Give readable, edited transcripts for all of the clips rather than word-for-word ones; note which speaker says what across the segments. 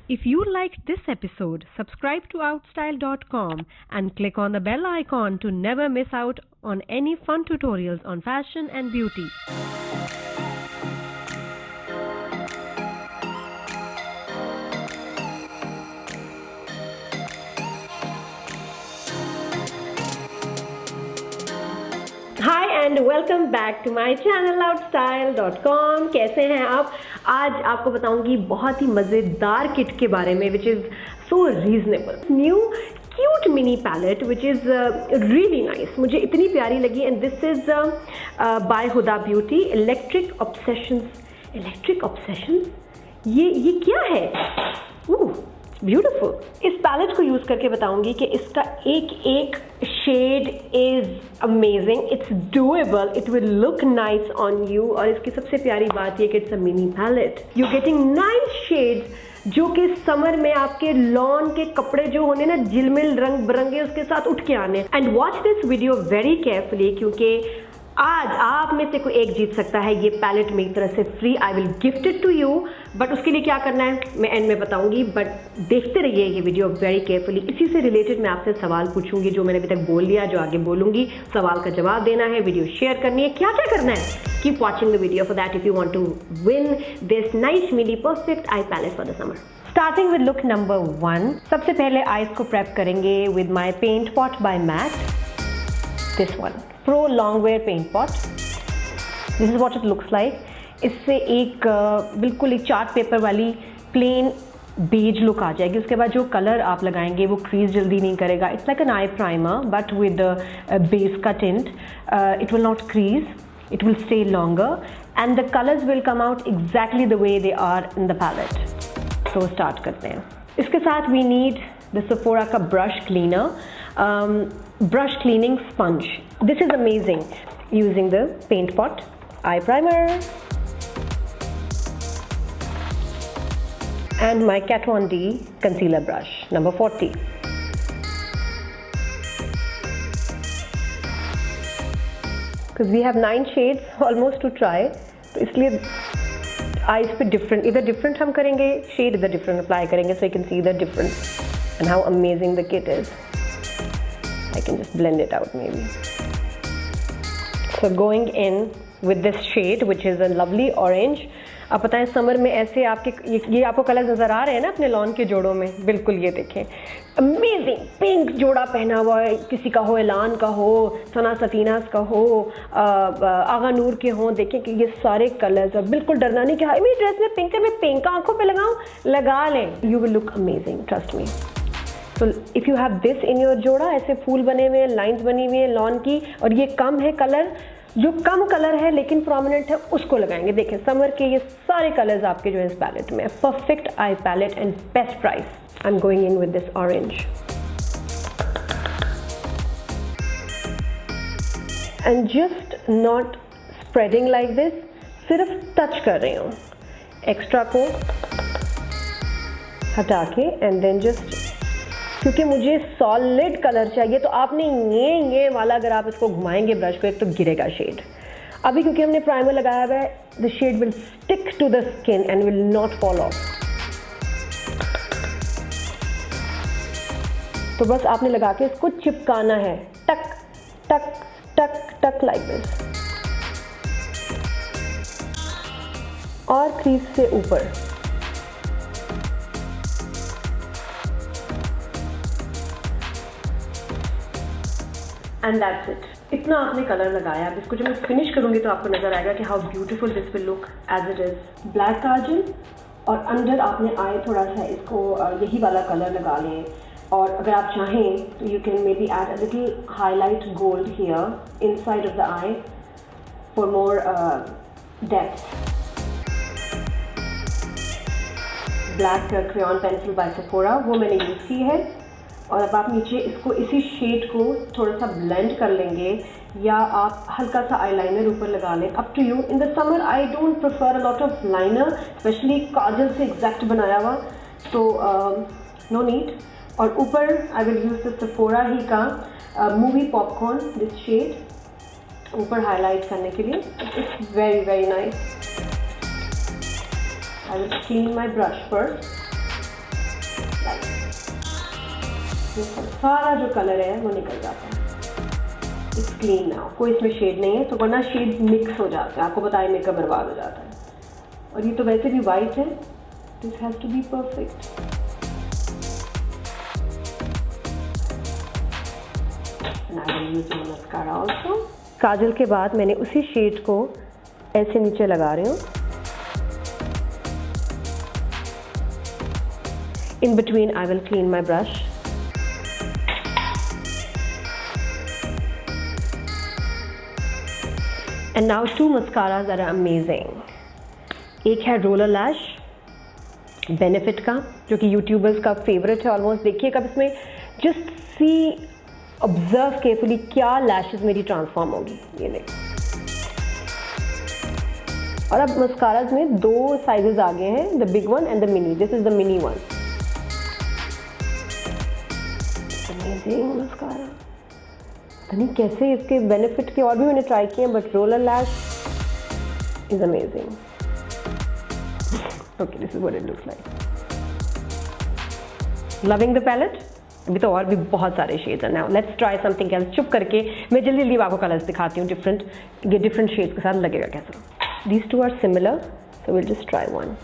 Speaker 1: If you liked this episode, subscribe to Outstyle.com and click on the bell icon to never miss out on any fun tutorials on fashion and beauty. Hi and welcome back to my channel outstyle.com। कैसे हैं आप? आज आपको बताऊंगी बहुत ही मज़ेदार kit के बारे में which is so reasonable. New cute mini palette which is really nice, मुझे इतनी प्यारी लगी। And this is by Huda beauty electric obsessions. ये क्या है? ब्यूटीफुल। इस पैलेट को यूज़ करके बताऊंगी कि इसका एक एक shade is amazing, it's doable, it will look nice on you. और इसकी सबसे प्यारी बात ये कि it's a mini palette, you getting 9 shades जो कि समर में आपके लॉन के कपड़े जो होने ना झिलमिल रंग बिरंगे उसके साथ उठ के आने। And watch this video very carefully क्योंकि आज आप में से कोई एक जीत सकता है ये पैलेट मेरी तरफ से free. I will gift it to you, but उसके लिए क्या करना है मैं एंड में बताऊंगी, बट देखते रहिए ये वीडियो वेरी केयरफुली। इसी से रिलेटेड मैं आपसे सवाल पूछूंगी जो मैंने अभी तक बोल लिया, जो आगे बोलूंगी। सवाल का जवाब देना है, वीडियो शेयर करनी है, क्या क्या करना है। Keep watching the video for that if you want to win this nice mini perfect eye palette for the summer. Starting with look number 1। सबसे पहले आईज को प्रेप करेंगे with my paint pot by MAC, this one Pro Longwear Paint Pot. This is what it looks like. इससे एक बिल्कुल एक chart paper वाली plane beige look आ जाएगी। उसके बाद जो कलर आप लगाएंगे वो क्रीज जल्दी नहीं करेगा। It's like an eye primer but with base का tint. It will not crease, it will stay longer and the colours will come out exactly the way they are in the palette. तो start करते हैं। इसके साथ we need the Sephora का brush cleaner, brush cleaning sponge. This is amazing. Using the paint pot, eye primer, and my Kat Von D concealer brush number 40. Because we have 9 shades almost to try, तो इसलिए eyes पे different, इधर different हम करेंगे, shade इधर different apply करेंगे, so you can see the difference and how amazing the kit is. I can just blend it out maybe. So going in with this shade which is a lovely orange. आप पता है summer में ऐसे आपके ये आपको colour नज़र आ रहे हैं ना अपने लॉन के जोड़ों में, बिल्कुल ये देखें अमेजिंग पिंक जोड़ा पहना हुआ है, किसी का हो, एलान का हो, सना सफीनास का हो, आगा नूर के हों। देखें कि ये सारे कलर्स और बिल्कुल डरना नहीं कि हाई मेरी ड्रेस में पिंक है, मैं पिंक आंखों पे लगाऊं, लगा लें, you will look amazing, trust me. तो if you have this in your जोड़ा, ऐसे फूल बने हुए हैं, लाइंस बनी हुई हैं लॉन की, और ये कम है कलर, जो कम कलर है लेकिन प्रोमिनेंट है उसको लगाएंगे। देखें समर के ये सारे कलर्स आपके जो है इस पैलेट में, perfect eye palette and best price. I am going in with this orange and just not spreading like this, सिर्फ टच कर रही हूँ, एक्स्ट्रा को हटा के एंड देन जस्ट, क्योंकि मुझे सॉलिड कलर चाहिए तो आपने ये वाला अगर आप इसको घुमाएंगे ब्रश को एक तो गिरेगा शेड। अभी क्योंकि हमने प्राइमर लगाया हुआ है, the shade will stick to the skin and will not fall off. तो बस आपने लगा के इसको चिपकाना है, टक टक टक टक लाइक दिस, और क्रीज से ऊपर। And that's it. इतना आपने कलर लगाया। अब इसको जब मैं फिनिश करूंगी तो आपको नजर आएगा कि how beautiful this will look as it is. Black काजल और अंडर आपने आई थोड़ा सा इसको यही वाला कलर लगा लें, और अगर आप चाहें तो you can maybe add a little highlight gold here inside of the eye for more depth. Black crayon pencil by Sephora, वो मैंने यूज़ की है। और अब आप नीचे इसको इसी शेड को थोड़ा सा ब्लेंड कर लेंगे, या आप हल्का सा आईलाइनर ऊपर लगा लें, up to you. In the summer I don't prefer a lot of liner, specially काजल से एग्जैक्ट बनाया हुआ, तो नो नीड। और ऊपर I will use the Sephora ही का मूवी पॉपकॉर्न, दिस शेड ऊपर हाईलाइट करने के लिए। It's very very nice. I will clean my brush first सारा जो कलर है वो निकल जाता है। इट्स क्लीन नाउ, कोई इसमें शेड नहीं है, तो वरना शेड मिक्स हो जाता है, आपको पता है मेकअप बर्बाद हो जाता है। और ये तो वैसे भी वाइट है, this has to be perfect. Mascara also. काजल के बाद मैंने उसी शेड को ऐसे नीचे लगा रही हूँ। In between, I will clean my brush. And now 2 mascaras that are amazing. एक है रोलर लैश बेनिफिट का, जो कि यूट्यूबर्स का फेवरेट है ऑलमोस्ट। देखिएगा अब इसमें, जस्ट सी, ऑब्जर्व केयरफुली क्या लैशेस मेरी ट्रांसफॉर्म होगी। ये देखो। और अब मस्काराज में 2 साइजेस आ गए हैं, the big one and the mini. This is the mini one. Mascara पता नहीं कैसे, इसके बेनिफिट के और भी मैंने ट्राई किए, but roller lash is amazing. Okay, this is what it looks like. Loving the palette. अभी तो और भी बहुत सारे शेड्स हैं। Now let's try something else. चुप करके मैं जल्दी जल्दी आपको कलर्स दिखाती हूँ डिफरेंट, ये डिफरेंट शेड्स के साथ लगेगा कैसा। These 2 are similar, so will just try one.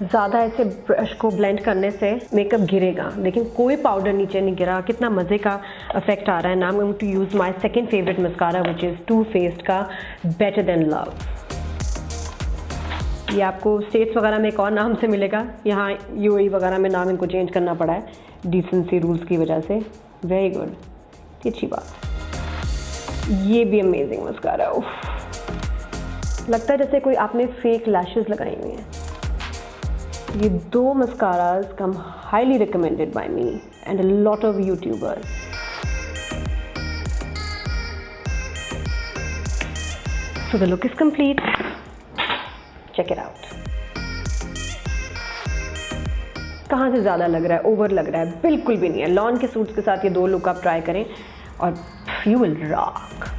Speaker 1: ज़्यादा ऐसे ब्रश को ब्लेंड करने से मेकअप गिरेगा, लेकिन कोई पाउडर नीचे नहीं गिरा। कितना मज़े का इफेक्ट आ रहा है। Now I am going to use my second favourite mascara which is Too Faced का बेटर देन लव। ये आपको स्टेट्स वगैरह में एक और नाम से मिलेगा, यहाँ यूएई वगैरह में नाम इनको चेंज करना पड़ा है डिसेंसी रूल्स की वजह से। वेरी गुड, अच्छी बात। ये भी अमेजिंग मस्कारा। लगता है जैसे कोई आपने फेक लैशेस लगाई हुई हैं। ये 2 mascaras come highly recommended by me and a lot of YouTubers. So the look is complete. Check it out. कहाँ से ज़्यादा लग रहा है, ओवर लग रहा है? बिल्कुल भी नहीं है। लॉन के सूट्स के साथ ये 2 लुक आप ट्राई करें और you will rock.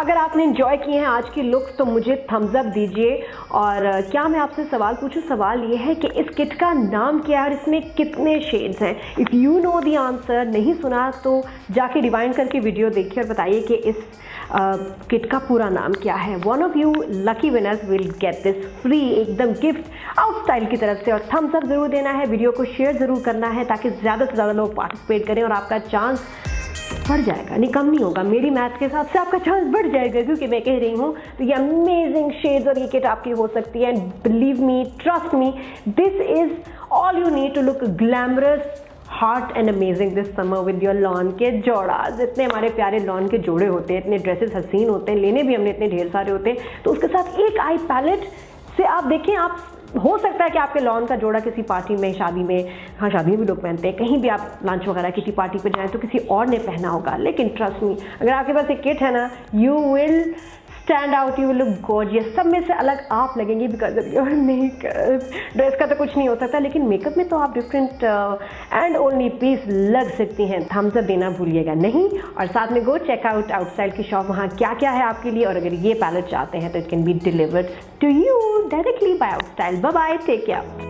Speaker 1: अगर आपने एंजॉय किए हैं आज की लुक्स तो मुझे थम्स अप दीजिए। और क्या मैं आपसे सवाल पूछूं? सवाल ये है कि इस किट का नाम क्या है और इसमें कितने शेड्स हैं? If you know the answer, नहीं सुना तो जाके रिवाइंड करके वीडियो देखिए और बताइए कि इस किट का पूरा नाम क्या है। One of you lucky winners will get this free एकदम गिफ्ट आउटस्टाइल की तरफ से। और थम्स अप ज़रूर देना है, वीडियो को शेयर ज़रूर करना है ताकि ज़्यादा से ज़्यादा लोग पार्टिसिपेट करें और आपका चांस बढ़ जाएगा, नहीं कम नहीं होगा। मेरी मैथ के हिसाब से आपका चांस बढ़ जाएगा क्योंकि मैं कह रही हूँ तो ये अमेजिंग शेड्स और ये किट आपकी हो सकती है। Believe me, trust me, this is all you need to look glamorous, hot and amazing this summer with your lawn के जोड़ास। इतने हमारे प्यारे लॉन के जोड़े होते हैं, इतने ड्रेसेस हसीन होते हैं, लेने भी हमने इतने ढेर सारे होते हैं। तो उसके साथ एक आई पैलेट से आप देखें, आप हो सकता है कि आपके लॉन का जोड़ा किसी पार्टी में, शादी में, हाँ शादी में भी लोग पहनते हैं, कहीं भी आप लंच वगैरह किसी पार्टी पे जाएं तो किसी और ने पहना होगा। लेकिन ट्रस्ट मी, अगर आपके पास एक किट है ना, you will stand out, you will look gorgeous. सब में से अलग आप लगेंगे because of your makeup. Dress का तो कुछ नहीं हो सकता, लेकिन मेकअप में तो आप डिफरेंट एंड ओनली पीस लग सकती हैं। थम्स अप देना भूलिएगा नहीं। और साथ में गो चेक आउट आउटस्टाइल की शॉप, वहाँ क्या क्या है आपके लिए। और अगर ये पैलेट चाहते हैं तो it can be delivered to you directly by Outstyle. Bye bye, take care.